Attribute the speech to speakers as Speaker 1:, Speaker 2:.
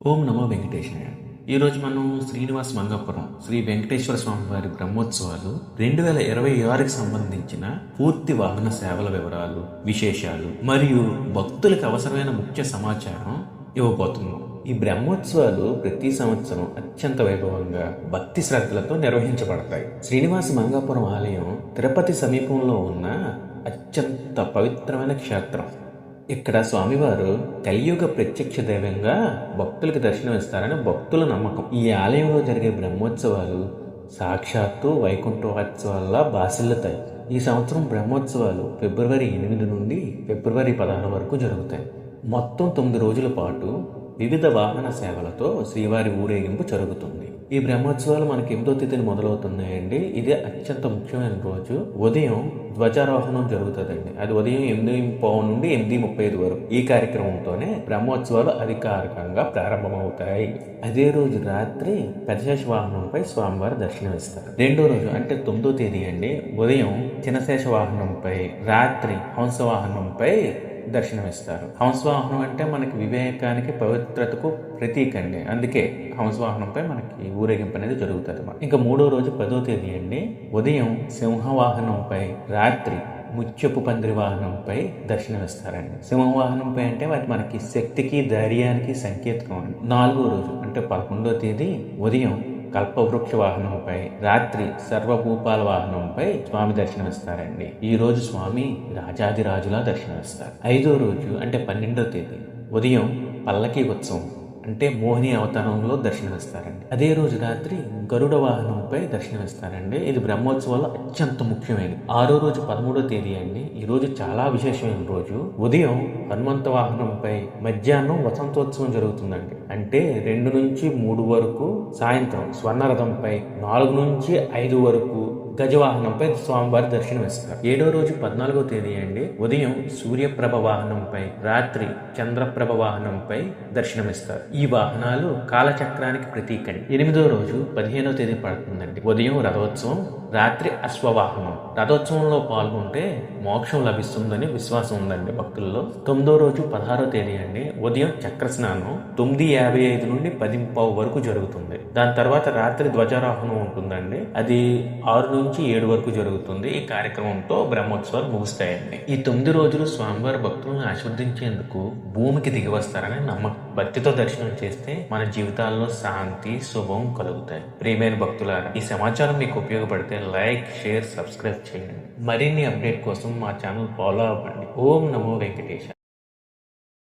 Speaker 1: ఓం నమో వెంకటేశాయ. ఈరోజు మనం శ్రీనివాస మంగాపురం శ్రీ వెంకటేశ్వర స్వామి వారి బ్రహ్మోత్సవాలు 2026కి సంబంధించిన పూర్తి వాహన సేవల వివరాలు, విశేషాలు మరియు భక్తులకు అవసరమైన ముఖ్య సమాచారం ఇవ్వబోతున్నాం. ఈ బ్రహ్మోత్సవాలు ప్రతి సంవత్సరం అత్యంత వైభవంగా భక్తి శ్రద్ధలతో నిర్వహించబడతాయి. శ్రీనివాస మంగాపురం ఆలయం తిరుపతి సమీపంలో ఉన్న అత్యంత పవిత్రమైన క్షేత్రం. ఇక్కడ స్వామివారు కలియుగ ప్రత్యక్ష దైవంగా భక్తులకు దర్శనమిస్తారని భక్తుల నమ్మకం. ఈ ఆలయంలో జరిగే బ్రహ్మోత్సవాలు సాక్షాత్తు వైకుంఠోత్సవాల్లా బాసిల్లుతాయి. ఈ సంవత్సరం బ్రహ్మోత్సవాలు ఫిబ్రవరి 8 నుండి ఫిబ్రవరి 16 వరకు జరుగుతాయి. మొత్తం 9 రోజుల పాటు వివిధ వాహన సేవలతో శ్రీవారి ఊరేగింపు జరుగుతుంది. ఈ బ్రహ్మోత్సవాలు మనకి 8వ తేదీన మొదలవుతున్నాయండి. ఇది అత్యంత ముఖ్యమైన రోజు. ఉదయం ధ్వజారోహణం జరుగుతుందండి. అది ఉదయం 8:15 నుండి 8:35 వరకు. ఈ కార్యక్రమంతోనే బ్రహ్మోత్సవాలు అధికారికంగా ప్రారంభమవుతాయి. అదే రోజు రాత్రి పెద్దశేష వాహనంపై స్వామివారి దర్శనమిస్తారు. రెండో రోజు అంటే 9వ తేదీ అండి, ఉదయం చినశేష వాహనంపై, రాత్రి హంస వాహనంపై దర్శనమిస్తారు. హంసవాహనం అంటే మనకి వివేకానికి, పవిత్రతకు ప్రతీక అండి. అందుకే హంసవాహనంపై మనకి ఊరేగింపు అనేది జరుగుతుంది. ఇంకా 3వ రోజు 10వ తేదీ అండి, ఉదయం సింహవాహనంపై, రాత్రి ముత్యపు పందిరి వాహనంపై దర్శనమిస్తారండి. సింహవాహనంపై అంటే వాటి మనకి శక్తికి, ధైర్యానికి సంకేతం అండి. 4వ రోజు అంటే 11వ తేదీ ఉదయం కల్పవృక్ష వాహనంపై, రాత్రి సర్వభూపాల వాహనంపై స్వామి దర్శనమిస్తారండి. ఈ రోజు స్వామి రాజాదిరాజులా దర్శనమిస్తారు. 5వ రోజు అంటే 12వ తేదీ ఉదయం పల్లకి ఉత్సవం అంటే మోహిని అవతారంలో దర్శనమిస్తారండి. అదే రోజు రాత్రి గరుడ వాహనంపై దర్శనమిస్తారండి. ఇది బ్రహ్మోత్సవాల్లో అత్యంత ముఖ్యమైనది. 6వ రోజు 13వ తేదీ అండి. ఈ రోజు చాలా విశేషమైన రోజు. ఉదయం హనుమంత వాహనంపై, మధ్యాహ్నం వసంతోత్సవం జరుగుతుందండి. అంటే 2 నుంచి 3 వరకు, సాయంత్రం స్వర్ణరథంపై 4 నుంచి 5 వరకు గజవాహనంపై స్వామివారి దర్శనమిస్తారు. 7వ రోజు 14వ తేదీ అండి, ఉదయం సూర్యప్రభ వాహనంపై, రాత్రి చంద్రప్రభ వాహనంపై దర్శనమిస్తారు. ఈ వాహనాలు కాలచక్రానికి ప్రతీక అండి. 8వ రోజు 15వ తేదీ పడుతుందండి. ఉదయం రథోత్సవం, రాత్రి అశ్వవాహనం. రథోత్సవంలో పాల్గొంటే మోక్షం లభిస్తుందని విశ్వాసం ఉందండి భక్తుల్లో. 9వ రోజు 16వ తేదీ అండి, ఉదయం చక్ర స్నానం 9:55 నుండి 10:15 వరకు జరుగుతుంది. దాని తర్వాత రాత్రి ధ్వజారోహణం ఉంటుందండి. అది 6 నుంచి 7 వరకు జరుగుతుంది. ఈ కార్యక్రమంతో బ్రహ్మోత్సవాలు ముగుస్తాయండి. ఈ 9 రోజులు స్వామివారి భక్తులను ఆశీర్వదించేందుకు భూమికి దిగి వస్తారని నమ్మకం. భక్తితో దర్శనం చేస్తే మన జీవితాల్లో శాంతి, శుభం కలుగుతాయి. ప్రియమైన భక్తులారా, ఈ సమాచారం మీకు ఉపయోగపడితే లైక్, షేర్, సబ్స్క్రైబ్ చేయండి. మరిన్ని అప్డేట్ కోసం మా ఛానల్ ఫాలో అవ్వండి. ఓం నమో వెంకటేశ.